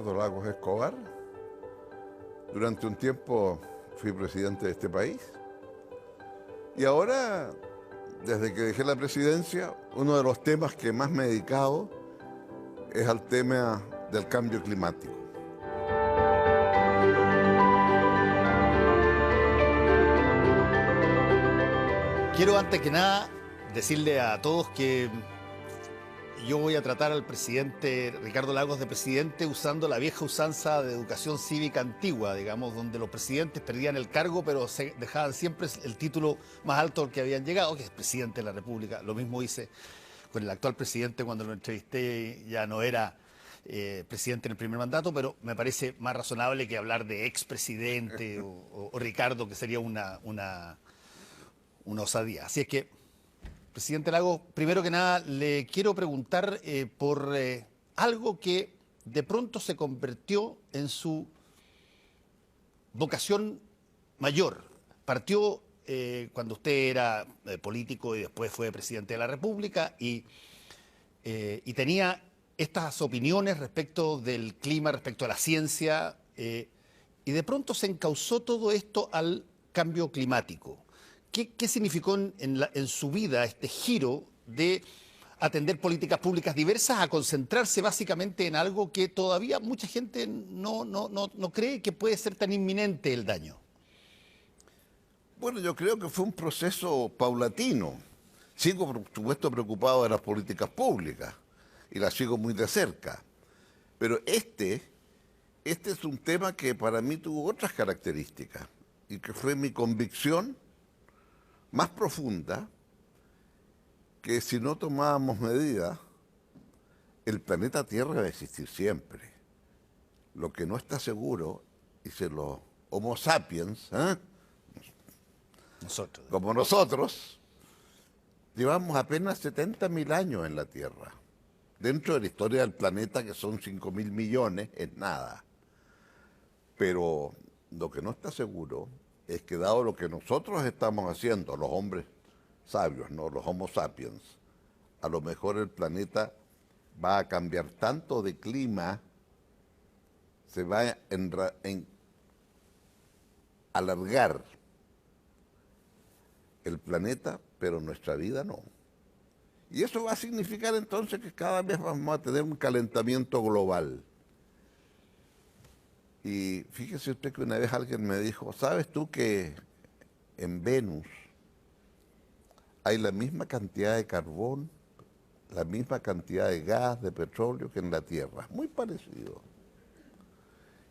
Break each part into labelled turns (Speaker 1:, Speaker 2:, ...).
Speaker 1: Ricardo Lagos Escobar. Durante un tiempo fui presidente de este país. Y ahora, desde que dejé la presidencia, uno de los temas que más me he dedicado es al tema del cambio climático.
Speaker 2: Quiero antes que nada decirle a todos que yo voy a tratar al presidente Ricardo Lagos de presidente usando la vieja usanza de educación cívica antigua, digamos, donde los presidentes perdían el cargo, pero se dejaban siempre el título más alto al que habían llegado, que es presidente de la República. Lo mismo hice con el actual presidente cuando lo entrevisté, ya no era presidente en el primer mandato, pero me parece más razonable que hablar de expresidente o Ricardo, que sería una osadía. Así es que, presidente Lagos, primero que nada le quiero preguntar por algo que de pronto se convirtió en su vocación mayor. Partió cuando usted era político y después fue presidente de la República y tenía estas opiniones respecto del clima, respecto a la ciencia, y de pronto se encauzó todo esto al cambio climático. ¿Qué significó en su vida este giro de atender políticas públicas diversas a concentrarse básicamente en algo que todavía mucha gente no cree que puede ser tan inminente el daño?
Speaker 1: Bueno, yo creo que fue un proceso paulatino. Sigo, por supuesto, preocupado de las políticas públicas y las sigo muy de cerca. Pero este es un tema que para mí tuvo otras características y que fue mi convicción más profunda, que si no tomábamos medidas, el planeta Tierra va a existir siempre. Lo que no está seguro, dice los Homo sapiens, como nosotros, llevamos apenas 70.000 años en la Tierra. Dentro de la historia del planeta, que son 5.000 millones, es nada. Pero lo que no está seguro es que, dado lo que nosotros estamos haciendo, los hombres sabios, ¿no?, los Homo sapiens, a lo mejor el planeta va a cambiar tanto de clima, se va a alargar el planeta, pero nuestra vida no. Y eso va a significar entonces que cada vez vamos a tener un calentamiento global. Y fíjese usted que una vez alguien me dijo, ¿sabes tú que en Venus hay la misma cantidad de carbón, la misma cantidad de gas, de petróleo que en la Tierra? Muy parecido.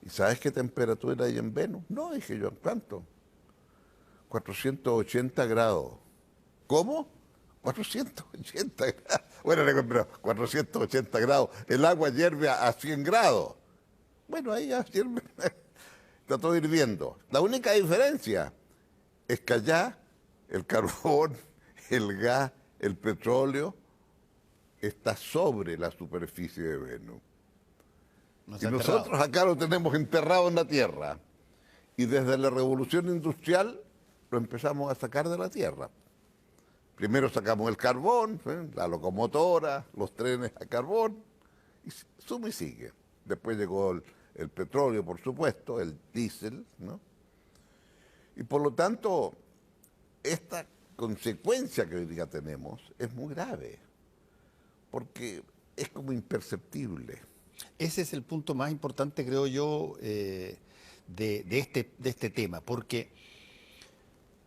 Speaker 1: ¿Y sabes qué temperatura hay en Venus? No, dije yo, ¿cuánto? 480 grados. ¿Cómo? 480 grados. Bueno, pero 480 grados. El agua hierve a 100 grados. Bueno, ahí ya está todo hirviendo. La única diferencia es que allá el carbón, el gas, el petróleo está sobre la superficie de Venus. Y nosotros acá lo tenemos enterrado en la Tierra. Y desde la Revolución Industrial lo empezamos a sacar de la Tierra. Primero sacamos el carbón, la locomotora, los trenes a carbón, y suma y sigue. Después llegó el petróleo, por supuesto, el diésel, ¿no? Y por lo tanto, esta consecuencia que hoy día tenemos es muy grave, porque es como imperceptible.
Speaker 2: Ese es el punto más importante, creo yo, de este tema, porque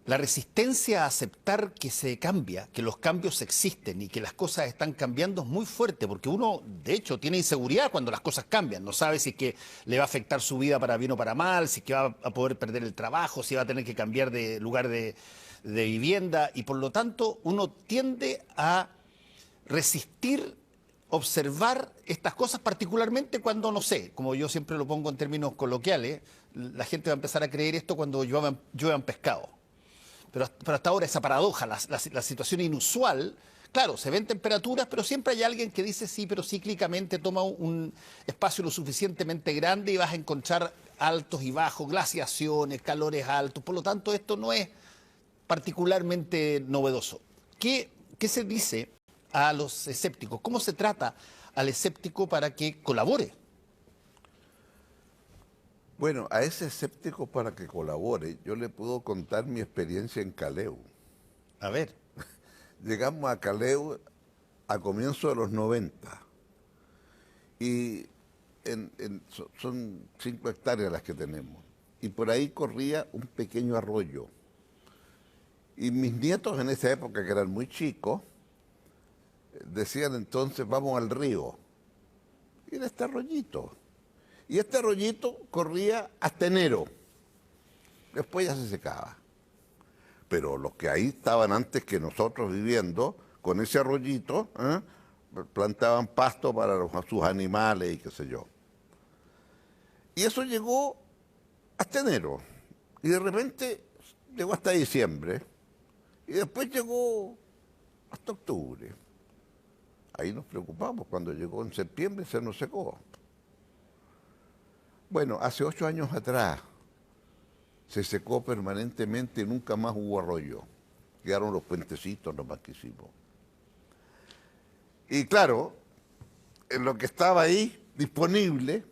Speaker 2: la resistencia a aceptar que se cambia, que los cambios existen y que las cosas están cambiando es muy fuerte, porque uno, de hecho, tiene inseguridad cuando las cosas cambian. No sabe si es que le va a afectar su vida para bien o para mal, si es que va a poder perder el trabajo, si va a tener que cambiar de lugar de vivienda, y por lo tanto uno tiende a resistir, observar estas cosas, particularmente cuando, no sé, como yo siempre lo pongo en términos coloquiales, la gente va a empezar a creer esto cuando lluevan pescado. Pero hasta ahora esa paradoja, la situación inusual, claro, se ven temperaturas, pero siempre hay alguien que dice sí, pero cíclicamente toma un espacio lo suficientemente grande y vas a encontrar altos y bajos, glaciaciones, calores altos. Por lo tanto, esto no es particularmente novedoso. ¿Qué se dice a los escépticos? ¿Cómo se trata al escéptico para que colabore?
Speaker 1: Bueno, a ese escéptico para que colabore, yo le puedo contar mi experiencia en Caleu.
Speaker 2: A ver,
Speaker 1: Llegamos a Caleu a comienzos de los 90 y son 5 hectáreas las que tenemos. Y por ahí corría un pequeño arroyo. Y mis nietos en esa época, que eran muy chicos, decían entonces, vamos al río. Y era este arroyito. Y este arroyito corría hasta enero. Después ya se secaba. Pero los que ahí estaban antes que nosotros viviendo, con ese arroyito, plantaban pasto para sus animales y qué sé yo. Y eso llegó hasta enero. Y de repente llegó hasta diciembre. Y después llegó hasta octubre. Ahí nos preocupamos. Cuando llegó en septiembre se nos secó. Bueno, hace 8 años atrás se secó permanentemente y nunca más hubo arroyo. Quedaron los puentecitos nomás que hicimos. Y claro, en lo que estaba ahí disponible,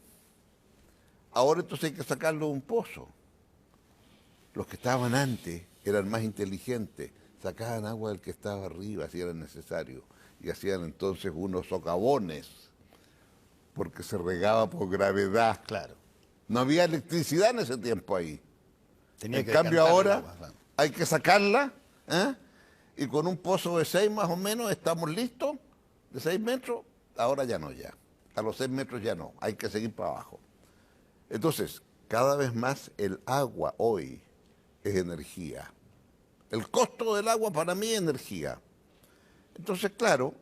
Speaker 1: ahora entonces hay que sacarlo de un pozo. Los que estaban antes eran más inteligentes, sacaban agua del que estaba arriba si era necesario y hacían entonces unos socavones porque se regaba por gravedad.
Speaker 2: claro.
Speaker 1: No había electricidad en ese tiempo ahí.
Speaker 2: Tenía
Speaker 1: En
Speaker 2: que
Speaker 1: cambio
Speaker 2: decantar el
Speaker 1: ahora
Speaker 2: agua, claro.
Speaker 1: hay que sacarla, y con un pozo de 6 más o menos estamos listos, de 6 metros, ahora ya no ya. A los 6 metros ya no, hay que seguir para abajo. Entonces, cada vez más el agua hoy es energía. El costo del agua para mí es energía. Entonces, claro,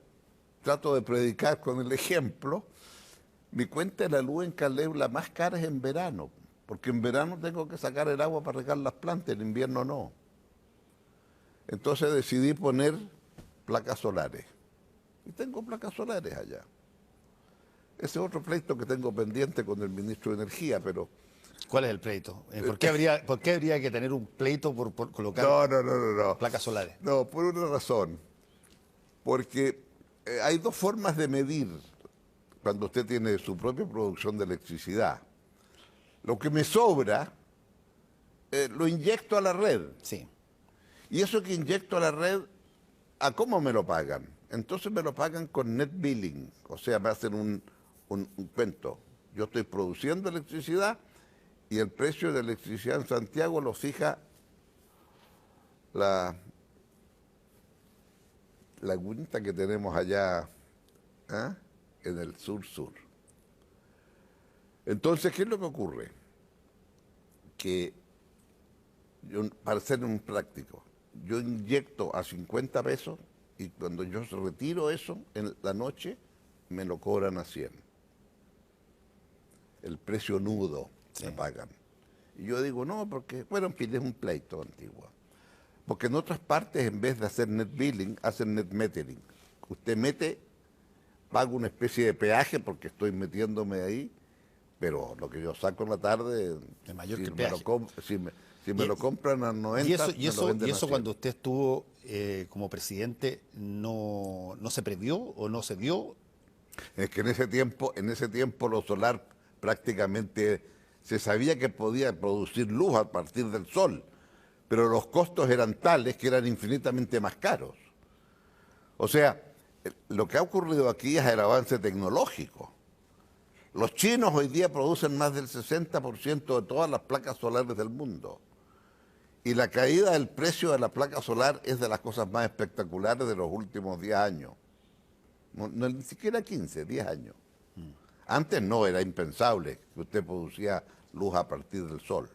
Speaker 1: trato de predicar con el ejemplo. Mi cuenta de la luz en Caleu, la más cara es en verano, porque en verano tengo que sacar el agua para regar las plantas, en invierno no. Entonces decidí poner placas solares. Y tengo placas solares allá. Ese es otro pleito que tengo pendiente con el ministro de Energía, pero...
Speaker 2: ¿Cuál es el pleito? Por qué habría que tener un pleito por colocar
Speaker 1: No.
Speaker 2: placas solares?
Speaker 1: No, por una razón. Porque hay 2 formas de medir cuando usted tiene su propia producción de electricidad. Lo que me sobra, lo inyecto a la red.
Speaker 2: Sí.
Speaker 1: Y eso que inyecto a la red, ¿a cómo me lo pagan? Entonces me lo pagan con net billing. O sea, me hacen un cuento. Yo estoy produciendo electricidad y el precio de electricidad en Santiago lo fija la lagunita que tenemos allá, en el sur-sur. Entonces, ¿qué es lo que ocurre? Que yo, para ser un práctico, yo inyecto a 50 pesos y cuando yo retiro eso en la noche, me lo cobran a 100. El precio nudo me pagan. Y yo digo, no, porque, bueno, en fin, es un pleito antiguo. Porque en otras partes, en vez de hacer net billing, hacen net metering. Usted mete, paga una especie de peaje porque estoy metiéndome ahí, pero lo que yo saco en la tarde,
Speaker 2: Es mayor que el
Speaker 1: me
Speaker 2: peaje.
Speaker 1: si me lo compran a 90,
Speaker 2: Y
Speaker 1: me lo venden a
Speaker 2: eso
Speaker 1: 100.
Speaker 2: cuando usted estuvo como presidente, ¿no se previó o no se vio?
Speaker 1: Es que en ese tiempo lo solar prácticamente se sabía que podía producir luz a partir del sol, pero los costos eran tales que eran infinitamente más caros. O sea, lo que ha ocurrido aquí es el avance tecnológico. Los chinos hoy día producen más del 60% de todas las placas solares del mundo. Y la caída del precio de la placa solar es de las cosas más espectaculares de los últimos 10 años. Ni siquiera 15, 10 años. Antes no, era impensable que usted producía luz a partir del sol.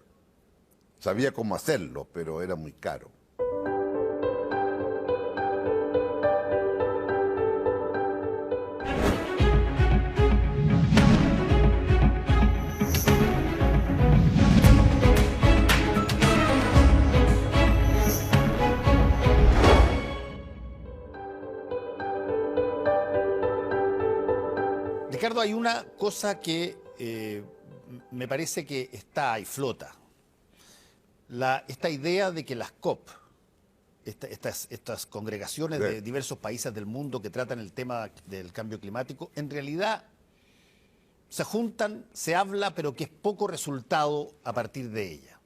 Speaker 1: Sabía cómo hacerlo, pero era muy caro.
Speaker 2: Ricardo, hay una cosa que me parece que está y flota. Esta idea de que las COP, estas congregaciones de diversos países del mundo que tratan el tema del cambio climático, en realidad se juntan, se habla, pero que es poco resultado a partir de ella.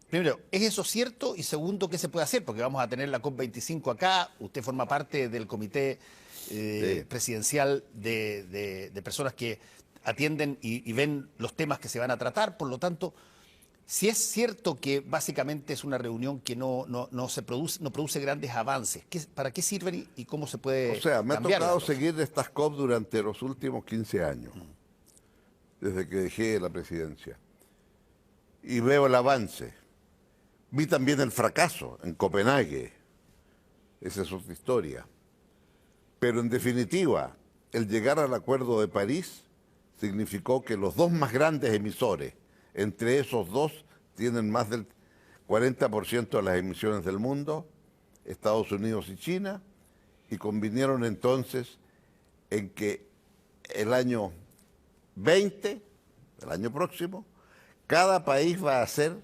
Speaker 2: Primero, ¿es eso cierto? Y segundo, ¿qué se puede hacer? Porque vamos a tener la COP25 acá, usted forma parte del comité
Speaker 1: Sí.
Speaker 2: presidencial de personas que atienden y ven los temas que se van a tratar, por lo tanto, si es cierto que básicamente es una reunión que no produce grandes avances, ¿para qué sirven y cómo se puede
Speaker 1: O sea, me ha
Speaker 2: cambiar la
Speaker 1: tocado
Speaker 2: cosa?
Speaker 1: seguir estas COP durante los últimos 15 años, desde que dejé la presidencia. Y veo el avance. Vi también el fracaso en Copenhague. Esa es otra historia. Pero en definitiva, el llegar al Acuerdo de París significó que los dos más grandes emisores, entre esos dos, tienen más del 40% de las emisiones del mundo, Estados Unidos y China, y convinieron entonces en que el año 20, el año próximo, cada país va a hacer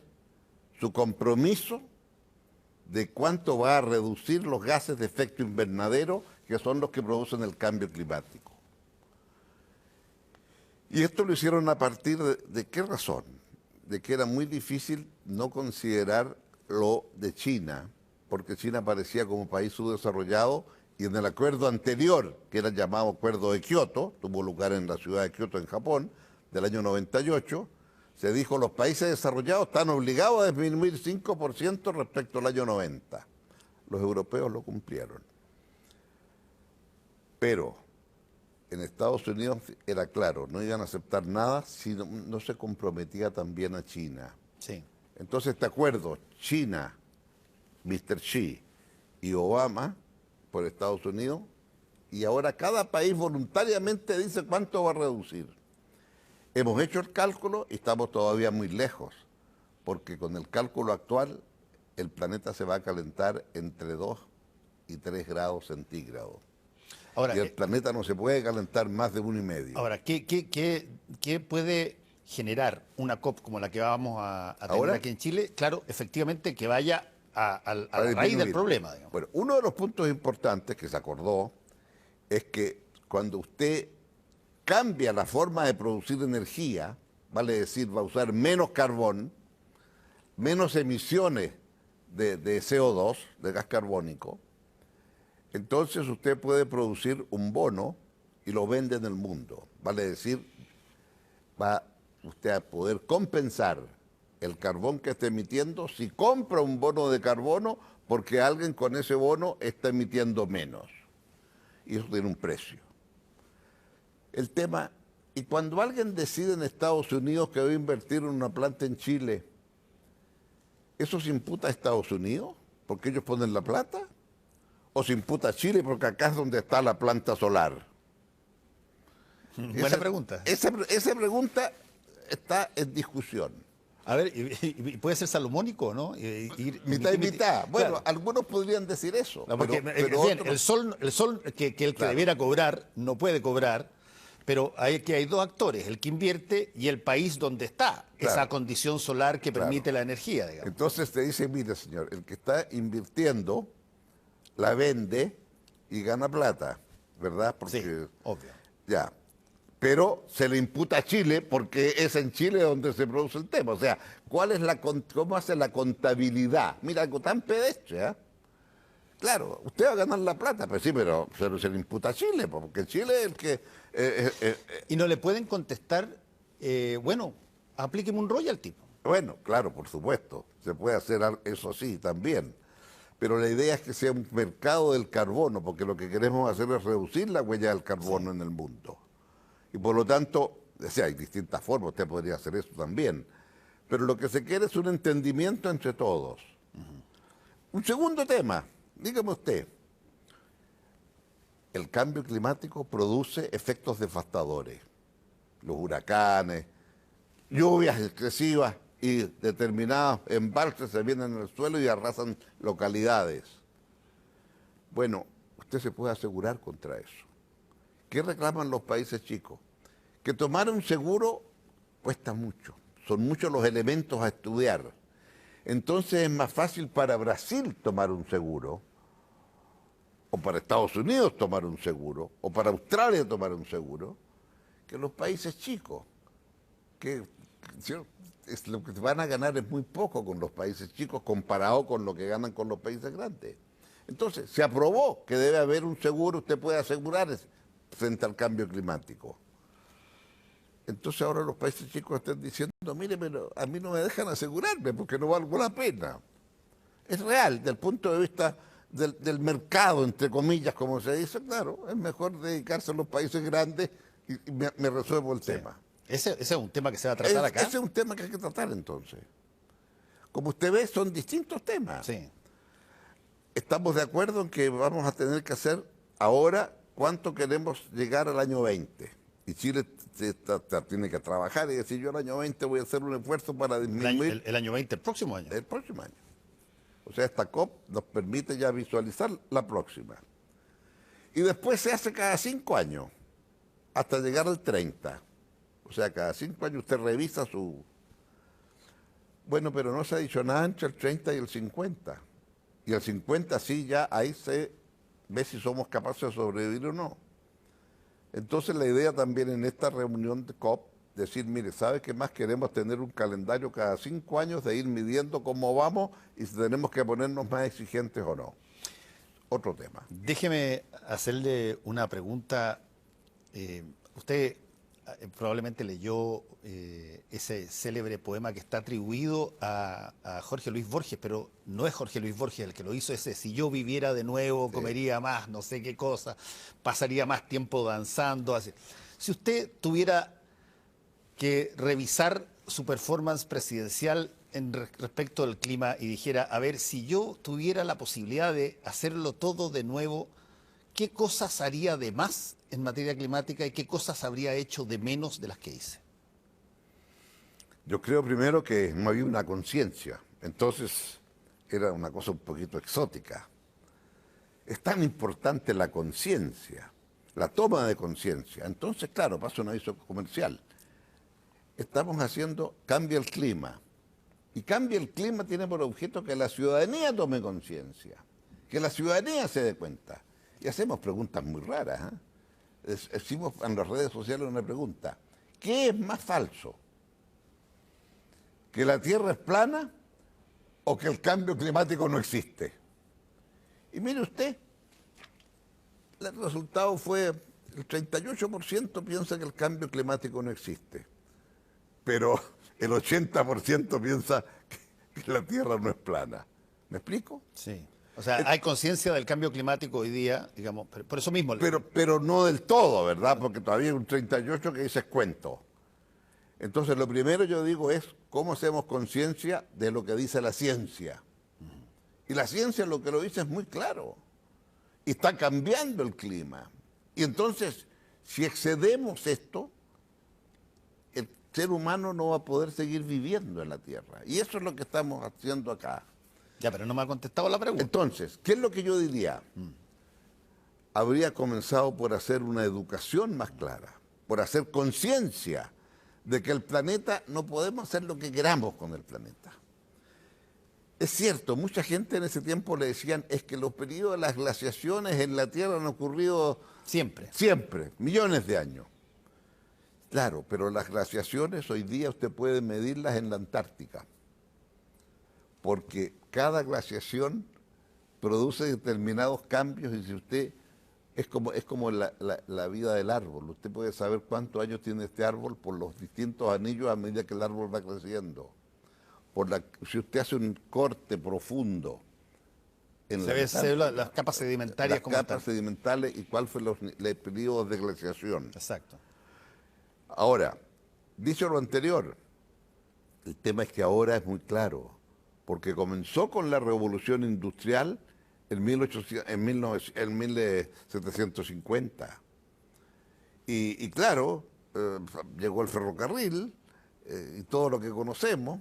Speaker 1: su compromiso de cuánto va a reducir los gases de efecto invernadero, que son los que producen el cambio climático. Y esto lo hicieron a partir ¿de qué razón? De que era muy difícil no considerar lo de China, porque China aparecía como país subdesarrollado y en el acuerdo anterior, que era llamado Acuerdo de Kioto, tuvo lugar en la ciudad de Kioto, en Japón, del año 98, se dijo los países desarrollados están obligados a disminuir 5% respecto al año 90. Los europeos lo cumplieron. Pero en Estados Unidos era claro, no iban a aceptar nada si no se comprometía también a China.
Speaker 2: Sí.
Speaker 1: Entonces este acuerdo, China, Mr. Xi y Obama por Estados Unidos, y ahora cada país voluntariamente dice cuánto va a reducir. Hemos hecho el cálculo y estamos todavía muy lejos, porque con el cálculo actual el planeta se va a calentar entre 2 y 3 grados centígrados.
Speaker 2: Ahora,
Speaker 1: Y el planeta no se puede calentar más de 1,5.
Speaker 2: ahora, ¿qué puede generar una COP como la que vamos a tener
Speaker 1: ¿Ahora?
Speaker 2: aquí en Chile? Claro, efectivamente, que vaya a la
Speaker 1: Para
Speaker 2: raíz del
Speaker 1: disminuir.
Speaker 2: problema, digamos.
Speaker 1: Bueno, uno de los puntos importantes que se acordó es que cuando usted cambia la forma de producir energía, vale decir, va a usar menos carbón, menos emisiones de CO2, de gas carbónico, entonces usted puede producir un bono y lo vende en el mundo. Vale decir, va usted a poder compensar el carbón que está emitiendo si compra un bono de carbono porque alguien con ese bono está emitiendo menos. Y eso tiene un precio. El tema, y cuando alguien decide en Estados Unidos que va a invertir en una planta en Chile, ¿eso se imputa a Estados Unidos porque ellos ponen la plata? ¿O se imputa a Chile porque acá es donde está la planta solar?
Speaker 2: Buena pregunta.
Speaker 1: Esa pregunta está en discusión.
Speaker 2: A ver, y puede ser salomónico, ¿no?
Speaker 1: Mitad y mitad. Bueno,
Speaker 2: claro.
Speaker 1: algunos podrían decir eso.
Speaker 2: No, porque
Speaker 1: pero
Speaker 2: bien,
Speaker 1: otros-
Speaker 2: el sol que el que
Speaker 1: Claro.
Speaker 2: debiera cobrar no puede cobrar, pero hay dos actores, el que invierte y el país donde está esa
Speaker 1: Claro.
Speaker 2: condición solar que
Speaker 1: Claro.
Speaker 2: permite la energía, digamos.
Speaker 1: Entonces te dice, mire señor, el que está invirtiendo la vende y gana plata, ¿verdad?
Speaker 2: Sí, obvio.
Speaker 1: Ya. Pero se le imputa a Chile porque es en Chile donde se produce el tema. O sea, ¿cómo hace la contabilidad? Mira, algo tan pedestre, ¿eh? Claro, usted va a ganar la plata, pues sí, pero se le imputa a Chile, porque Chile es el que...
Speaker 2: Y no le pueden contestar, bueno, aplíqueme un royalty.
Speaker 1: Bueno, claro, por supuesto, se puede hacer eso sí también. Pero la idea es que sea un mercado del carbono, porque lo que queremos hacer es reducir la huella del carbono en el mundo. Y por lo tanto, o sea, hay distintas formas, usted podría hacer eso también. Pero lo que se quiere es un entendimiento entre todos. Un segundo tema, dígame usted, el cambio climático produce efectos devastadores. Los huracanes, lluvias excesivas y determinados embalses se vienen al suelo y arrasan localidades. Bueno, usted se puede asegurar contra eso. ¿Qué reclaman los países chicos? Que tomar un seguro cuesta mucho. Son muchos los elementos a estudiar. Entonces es más fácil para Brasil tomar un seguro, o para Estados Unidos tomar un seguro, o para Australia tomar un seguro, que los países chicos, que lo que van a ganar es muy poco con los países chicos comparado con lo que ganan con los países grandes. Entonces, se aprobó que debe haber un seguro, usted puede asegurar frente al cambio climático. Entonces ahora los países chicos están diciendo, mire, pero a mí no me dejan asegurarme porque no valgo la pena. Es real, desde el punto de vista del mercado, entre comillas, como se dice, claro, es mejor dedicarse a los países grandes y me resuelvo el tema.
Speaker 2: Ese es un tema que se va a tratar acá.
Speaker 1: Ese es un tema que hay que tratar entonces. Como usted ve, son distintos temas.
Speaker 2: Sí.
Speaker 1: Estamos de acuerdo en que vamos a tener que hacer ahora cuánto queremos llegar al año 20. Y Chile tiene que trabajar y decir, yo el año 20 voy a hacer un esfuerzo para disminuir.
Speaker 2: El año 20, el próximo año.
Speaker 1: El próximo año. O sea, esta COP nos permite ya visualizar la próxima. Y después se hace cada 5 años, hasta llegar al 30. O sea, cada 5 años usted revisa su... Bueno, pero no se ha dicho nada entre el 30 y el 50. Y el 50 sí, ya ahí se ve si somos capaces de sobrevivir o no. Entonces la idea también en esta reunión de COP, decir, mire, ¿sabe qué más? Queremos tener un calendario cada 5 años de ir midiendo cómo vamos y si tenemos que ponernos más exigentes o no. Otro tema.
Speaker 2: Déjeme hacerle una pregunta. Usted probablemente leyó ese célebre poema que está atribuido a Jorge Luis Borges, pero no es Jorge Luis Borges el que lo hizo. Ese, si yo viviera de nuevo, comería más, no sé qué cosa, pasaría más tiempo danzando. Así. Si usted tuviera que revisar su performance presidencial respecto al clima y dijera, a ver, si yo tuviera la posibilidad de hacerlo todo de nuevo, ¿qué cosas haría de más en materia climática y qué cosas habría hecho de menos de las que hice?
Speaker 1: Yo creo primero que no había una conciencia, entonces era una cosa un poquito exótica. Es tan importante la conciencia, la toma de conciencia. Entonces, claro, pasa un aviso comercial. Estamos haciendo cambia el clima. Y cambia el clima tiene por objeto que la ciudadanía tome conciencia, que la ciudadanía se dé cuenta. Y hacemos preguntas muy raras. Hicimos en las redes sociales una pregunta. ¿Qué es más falso? ¿Que la Tierra es plana o que el cambio climático no existe? Y mire usted, el resultado fue el 38% piensa que el cambio climático no existe, pero el 80% piensa que la Tierra no es plana. ¿Me explico?
Speaker 2: Sí. O sea, hay conciencia del cambio climático hoy día, digamos, por eso mismo.
Speaker 1: Pero no del todo, ¿verdad? Porque todavía hay un 38% que dice es cuento. Entonces, lo primero yo digo es cómo hacemos conciencia de lo que dice la ciencia. Y la ciencia lo que lo dice es muy claro. Y está cambiando el clima. Y entonces, si excedemos esto, el ser humano no va a poder seguir viviendo en la Tierra. Y eso es lo que estamos haciendo acá.
Speaker 2: Ya, pero no me ha contestado la pregunta.
Speaker 1: Entonces, ¿qué es lo que yo diría? Habría comenzado por hacer una educación más clara, por hacer conciencia de que el planeta, no podemos hacer lo que queramos con el planeta. Es cierto, mucha gente en ese tiempo le decían, es que los periodos de las glaciaciones en la Tierra han ocurrido siempre, millones de años. Claro, pero las glaciaciones hoy día usted puede medirlas en la Antártica, porque cada glaciación produce determinados cambios y si usted, es como la vida del árbol, usted puede saber cuántos años tiene este árbol por los distintos anillos a medida que el árbol va creciendo. Si usted hace un corte profundo en
Speaker 2: se ve las capas sedimentarias.
Speaker 1: Las capas sedimentales y cuál fue los periodos de glaciación.
Speaker 2: Exacto.
Speaker 1: Ahora, dicho lo anterior, el tema es que ahora es muy claro, porque comenzó con la revolución industrial en 1750. Y claro, llegó el ferrocarril y todo lo que conocemos,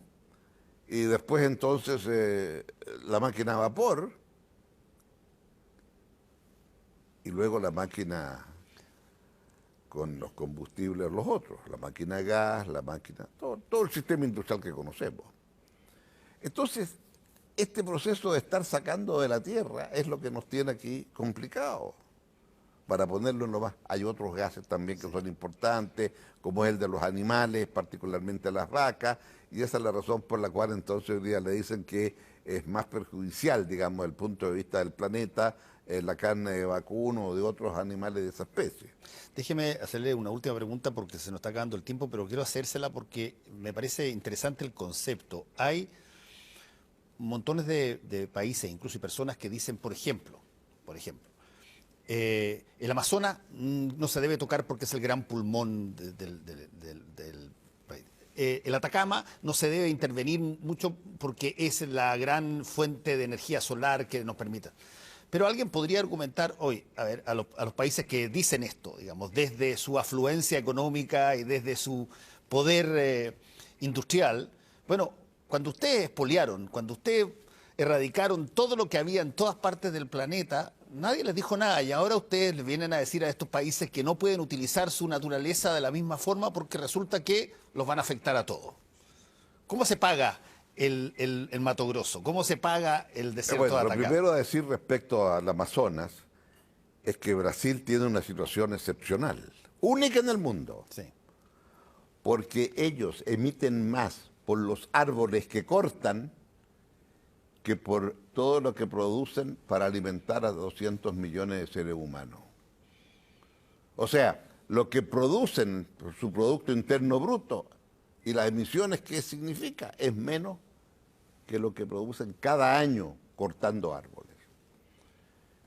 Speaker 1: y después entonces la máquina a vapor, y luego la máquina con los combustibles los otros, la máquina a gas, todo el sistema industrial que conocemos. Entonces, este proceso de estar sacando de la tierra es lo que nos tiene aquí complicado. para ponerlo en lo más. Hay otros gases también que son importantes, como el de los animales, particularmente las vacas, y esa es la razón por la cual entonces hoy día le dicen que es más perjudicial, digamos, desde el punto de vista del planeta, la carne de vacuno o de otros animales de esa especie.
Speaker 2: Déjeme hacerle una última pregunta porque se nos está acabando el tiempo, pero quiero hacérsela porque me parece interesante el concepto. Hay montones de países, incluso y personas que dicen, por ejemplo, el Amazonas no se debe tocar porque es el gran pulmón del país. El Atacama no se debe intervenir mucho porque es la gran fuente de energía solar que nos permite. Pero alguien podría argumentar hoy, a ver, a los países que dicen esto, digamos, desde su afluencia económica y desde su poder industrial, bueno, cuando ustedes expoliaron, cuando ustedes erradicaron todo lo que había en todas partes del planeta, nadie les dijo nada y ahora ustedes les vienen a decir a estos países que no pueden utilizar su naturaleza de la misma forma porque resulta que los van a afectar a todos. ¿Cómo se paga el Mato Grosso? ¿Cómo se paga el desierto de
Speaker 1: Bueno, lo
Speaker 2: Atacama?
Speaker 1: primero a decir respecto al Amazonas es que Brasil tiene una situación excepcional, única en el mundo,
Speaker 2: Sí.
Speaker 1: porque ellos emiten más por los árboles que cortan que por todo lo que producen para alimentar a 200 millones de seres humanos. O sea, lo que producen, su Producto Interno Bruto y las emisiones que significa, es menos que lo que producen cada año cortando árboles.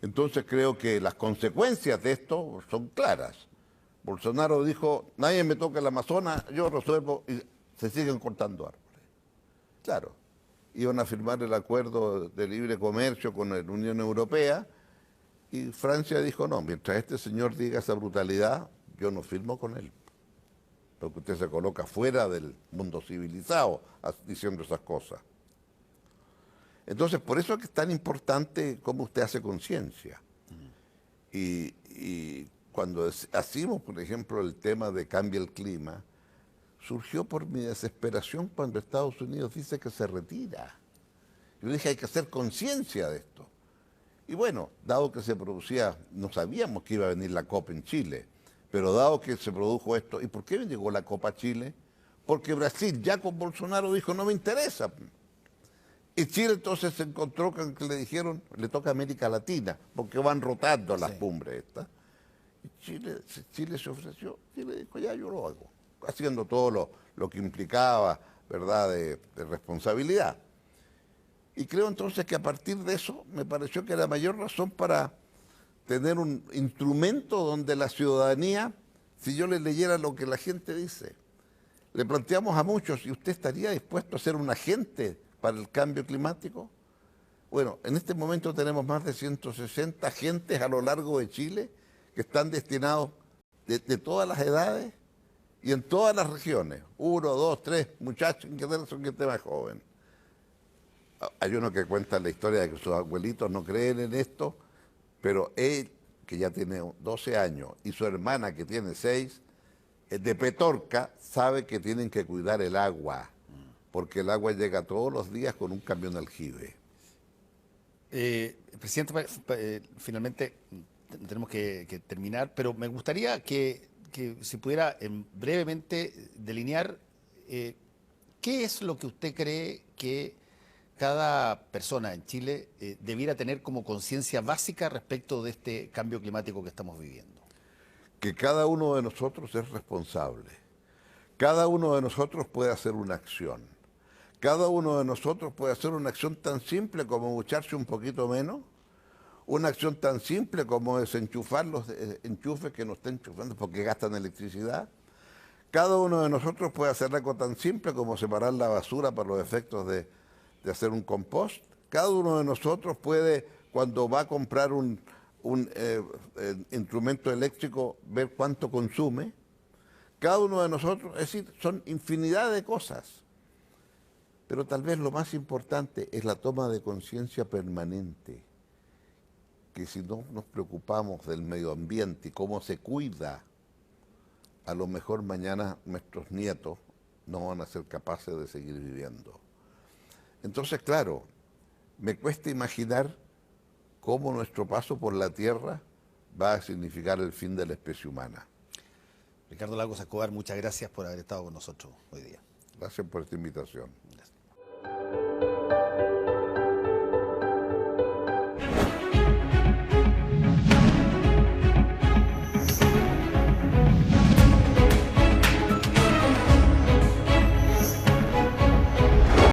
Speaker 1: Entonces creo que las consecuencias de esto son claras. Bolsonaro dijo, nadie me toca el Amazonas, yo resuelvo, y se siguen cortando árboles. Claro, iban a firmar el acuerdo de libre comercio con la Unión Europea y Francia dijo, no, mientras este señor diga esa brutalidad, yo no firmo con él. Porque usted se coloca fuera del mundo civilizado diciendo esas cosas. Entonces, por eso es que es tan importante cómo usted hace conciencia. Y cuando hacemos, por ejemplo, el tema de cambio el clima, surgió por mi desesperación cuando Estados Unidos dice que se retira. Yo dije, hay que hacer conciencia de esto. Y bueno, dado que se producía, no sabíamos que iba a venir la COP en Chile, pero dado que se produjo esto, ¿y por qué llegó la COP a Chile? Porque Brasil ya con Bolsonaro dijo, no me interesa. Y Chile entonces se encontró con que le dijeron, le toca a América Latina, porque van rotando las cumbres estas. Y Chile se ofreció, Chile dijo, ya yo lo hago, haciendo todo lo que implicaba, ¿verdad?, de responsabilidad. Y creo entonces que a partir de eso me pareció que era mayor razón para tener un instrumento donde la ciudadanía, si yo le leyera lo que la gente dice, le planteamos a muchos, ¿y usted estaría dispuesto a ser un agente para el cambio climático? Bueno, en este momento tenemos más de 160 agentes a lo largo de Chile que están destinados de todas las edades y en todas las regiones. 1, 2, 3 muchachos que son gente más joven. Hay uno que cuenta la historia de que sus abuelitos no creen en esto, pero él, que ya tiene 12 años, y su hermana, que tiene 6, de Petorca, sabe que tienen que cuidar el agua, porque el agua llega todos los días con un camión de aljibe.
Speaker 2: Presidente, finalmente tenemos que terminar, pero me gustaría que si pudiera brevemente delinear qué es lo que usted cree que cada persona en Chile debiera tener como conciencia básica respecto de este cambio climático que estamos viviendo.
Speaker 1: Que cada uno de nosotros es responsable. Cada uno de nosotros puede hacer una acción. Cada uno de nosotros puede hacer una acción tan simple como ducharse un poquito menos, una acción tan simple como desenchufar los enchufes que nos están enchufando porque gastan electricidad. Cada uno de nosotros puede hacer algo tan simple como separar la basura para los efectos de hacer un compost. Cada uno de nosotros puede, cuando va a comprar un instrumento eléctrico, ver cuánto consume. Cada uno de nosotros, es decir, son infinidad de cosas. Pero tal vez lo más importante es la toma de conciencia permanente, que si no nos preocupamos del medio ambiente y cómo se cuida, a lo mejor mañana nuestros nietos no van a ser capaces de seguir viviendo. Entonces, claro, me cuesta imaginar cómo nuestro paso por la Tierra
Speaker 2: va.
Speaker 1: va a significar el fin de la especie humana.
Speaker 2: Ricardo Lagos Escobar, muchas gracias por haber estado con nosotros hoy día.
Speaker 1: Gracias por esta invitación.